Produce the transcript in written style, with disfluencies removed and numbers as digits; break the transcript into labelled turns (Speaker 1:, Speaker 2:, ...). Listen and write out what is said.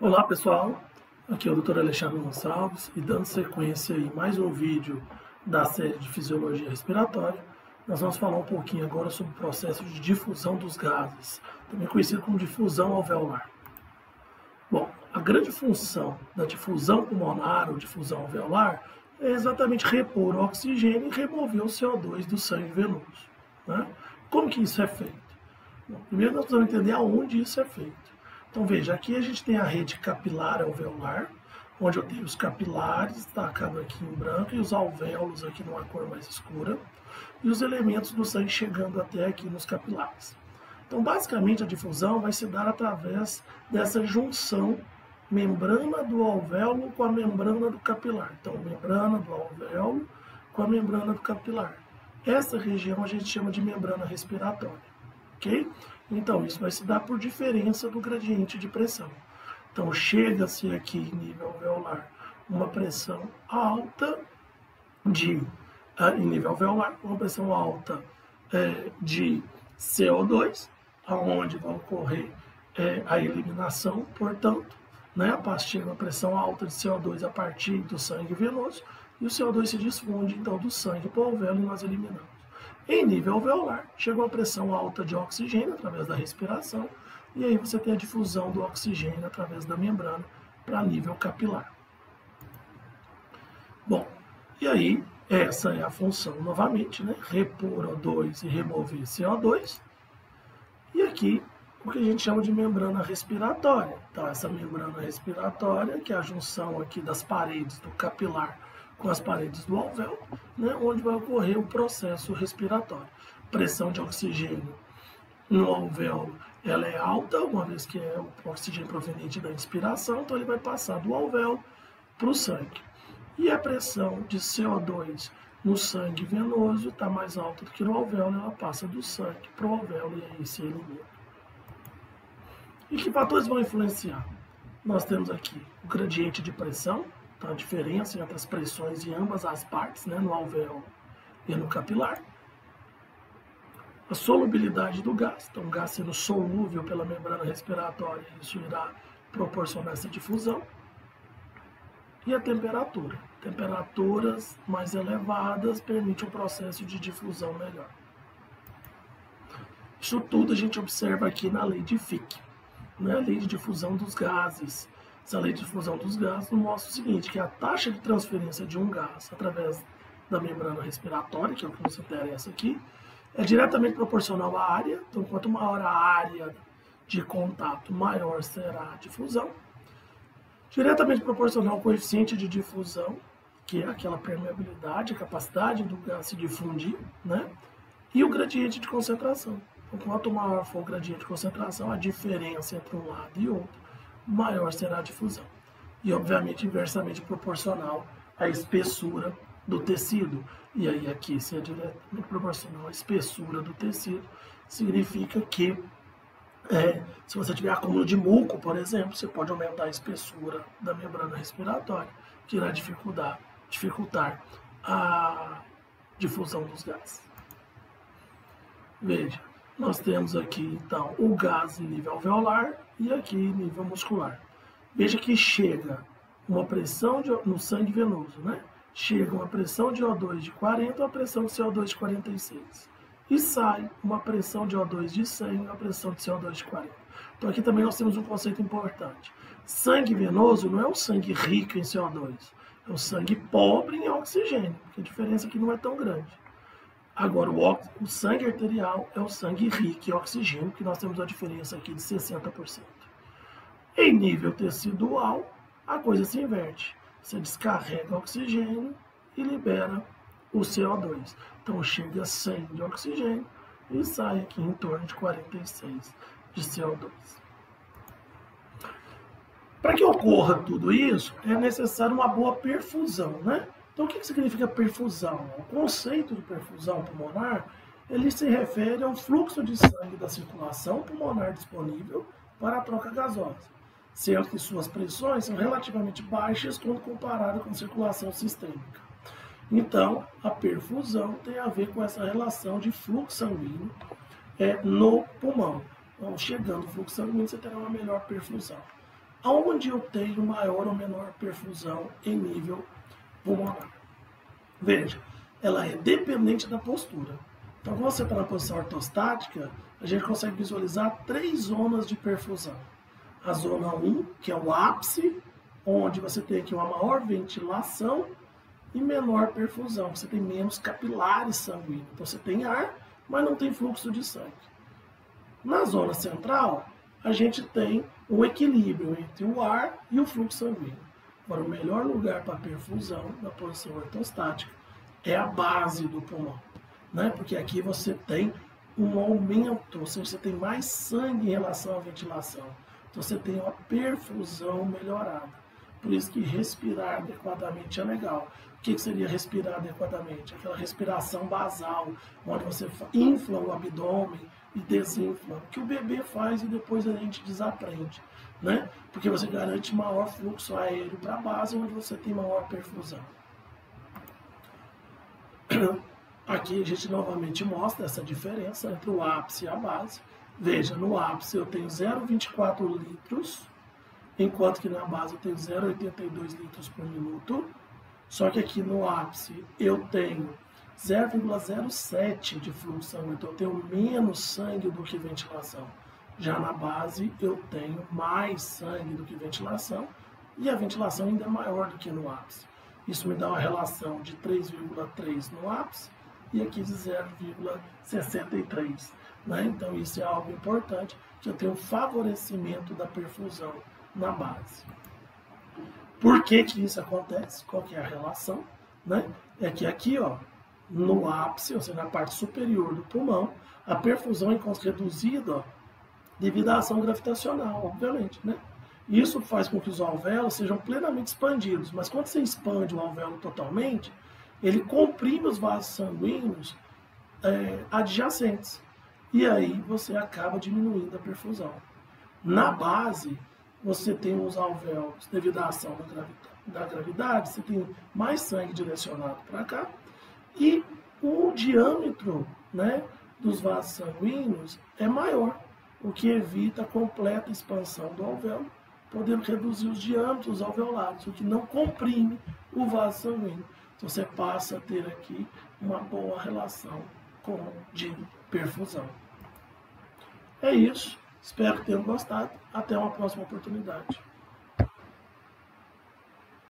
Speaker 1: Olá pessoal, aqui é o Dr. Alexandre Gonçalves e dando sequência em mais um vídeo da série de Fisiologia Respiratória, nós vamos falar um pouquinho agora sobre o processo de difusão dos gases, também conhecido como difusão alveolar. Bom, a grande função da difusão pulmonar ou difusão alveolar é exatamente repor o oxigênio e remover o CO2 do sangue venoso, né? Como que isso é feito? Bom, primeiro nós precisamos entender aonde isso é feito. Então veja, aqui a gente tem a rede capilar alveolar, onde eu tenho os capilares destacados aqui em branco e os alvéolos aqui numa cor mais escura, e os elementos do sangue chegando até aqui nos capilares. Então basicamente a difusão vai se dar através dessa junção membrana do alvéolo com a membrana do capilar. Então membrana do alvéolo com a membrana do capilar. Essa região a gente chama de membrana respiratória, ok? Então, isso vai se dar por diferença do gradiente de pressão. Então, chega-se aqui em nível alveolar uma pressão alta em nível alveolar, uma pressão alta de CO2, aonde vai ocorrer a eliminação, portanto, né? Chega a pressão alta de CO2 a partir do sangue venoso, e o CO2 se desfunde, então, do sangue para o alvéolo e nós eliminamos. Em nível alveolar, chega uma pressão alta de oxigênio através da respiração, e aí você tem a difusão do oxigênio através da membrana para nível capilar. Bom, e aí essa é a função novamente, né? Repor O2 e remover CO2. E aqui o que a gente chama de membrana respiratória. Então essa membrana respiratória, que é a junção aqui das paredes do capilar com as paredes do alvéolo, né, onde vai ocorrer o processo respiratório. Pressão de oxigênio no alvéolo ela é alta, uma vez que é o oxigênio proveniente da inspiração, então ele vai passar do alvéolo para o sangue. E a pressão de CO2 no sangue venoso está mais alta do que no alvéolo, ela passa do sangue para o alvéolo e aí se elimina. E que fatores vão influenciar? Nós temos aqui o gradiente de pressão, então a diferença entre as pressões em ambas as partes, né, no alvéolo e no capilar. A solubilidade do gás, então o gás sendo solúvel pela membrana respiratória, isso irá proporcionar essa difusão. E a temperatura. Temperaturas mais elevadas permitem um processo de difusão melhor. Isso tudo a gente observa aqui na lei de Fick, né, a lei de difusão dos gases. Essa lei de difusão dos gases nos mostra o seguinte, que a taxa de transferência de um gás através da membrana respiratória, que é o que nos interessa aqui, é diretamente proporcional à área. Então, quanto maior a área de contato, maior será a difusão. Diretamente proporcional ao coeficiente de difusão, que é aquela permeabilidade, a capacidade do gás se difundir, né? E o gradiente de concentração. Então, quanto maior for o gradiente de concentração, a diferença entre um lado e outro, maior será a difusão. E, obviamente, inversamente proporcional à espessura do tecido. E aí, aqui, se é diretamente proporcional à espessura do tecido, significa que, se você tiver acúmulo de muco, por exemplo, você pode aumentar a espessura da membrana respiratória, que irá dificultar a difusão dos gases. Veja, nós temos aqui, então, o gás em nível alveolar e aqui em nível muscular. Veja que chega uma pressão no sangue venoso, né? Chega uma pressão de O2 de 40 e uma pressão de CO2 de 46. E sai uma pressão de O2 de 100 e uma pressão de CO2 de 40. Então aqui também nós temos um conceito importante. Sangue venoso não é um sangue rico em CO2, é um sangue pobre em oxigênio, porque a diferença aqui não é tão grande. Agora, o sangue arterial é o sangue rico em oxigênio, que nós temos a diferença aqui de 60%. Em nível tecidual, a coisa se inverte. Você descarrega oxigênio e libera o CO2. Então, chega a 100 de oxigênio e sai aqui em torno de 46 de CO2. Para que ocorra tudo isso, é necessário uma boa perfusão, né? Então, o que significa perfusão? O conceito de perfusão pulmonar, ele se refere ao fluxo de sangue da circulação pulmonar disponível para a troca gasosa, sendo que suas pressões são relativamente baixas quando comparada com a circulação sistêmica. Então, a perfusão tem a ver com essa relação de fluxo sanguíneo no pulmão. Então, chegando o fluxo sanguíneo, você terá uma melhor perfusão. Aonde eu tenho maior ou menor perfusão em nível pulmonar? Veja, ela é dependente da postura. Então, quando você está na posição ortostática, a gente consegue visualizar 3 zonas de perfusão. A zona 1, que é o ápice, onde você tem aqui uma maior ventilação e menor perfusão. Você tem menos capilares sanguíneos. Então, você tem ar, mas não tem fluxo de sangue. Na zona central, a gente tem um equilíbrio entre o ar e o fluxo sanguíneo. Agora, o melhor lugar para perfusão na posição ortostática é a base do pulmão, né? Porque aqui você tem um aumento, ou seja, você tem mais sangue em relação à ventilação. Então você tem uma perfusão melhorada. Por isso que respirar adequadamente é legal. O que seria respirar adequadamente? Aquela respiração basal, onde você infla o abdômen e desinfla. O que o bebê faz e depois a gente desaprende, né? Porque você garante maior fluxo aéreo para a base, onde você tem maior perfusão. Aqui a gente novamente mostra essa diferença entre o ápice e a base. Veja, no ápice eu tenho 0,24 litros, enquanto que na base eu tenho 0,82 litros por minuto. Só que aqui no ápice eu tenho 0,07 de fluxo sanguíneo, então eu tenho menos sangue do que ventilação. Já na base eu tenho mais sangue do que ventilação, e a ventilação ainda é maior do que no ápice. Isso me dá uma relação de 3,3 no ápice e aqui de 0,63. Né? Então isso é algo importante, que eu tenho um favorecimento da perfusão na base. Por que que isso acontece? Qual que é a relação? Né? É que aqui, ó, no ápice, ou seja, na parte superior do pulmão, a perfusão é reduzida, ó, devido à ação gravitacional, obviamente, né? Isso faz com que os alvéolos sejam plenamente expandidos, mas quando você expande o alvéolo totalmente, ele comprime os vasos sanguíneos adjacentes, e aí você acaba diminuindo a perfusão. Na base, você tem os alvéolos, devido à ação da gravidade, você tem mais sangue direcionado para cá, e o diâmetro, né, dos vasos sanguíneos é maior, o que evita a completa expansão do alvéolo, podendo reduzir os diâmetros alveolares, o que não comprime o vaso sanguíneo. Então você passa a ter aqui uma boa relação de perfusão. É isso. Espero que tenham gostado. Até uma próxima oportunidade.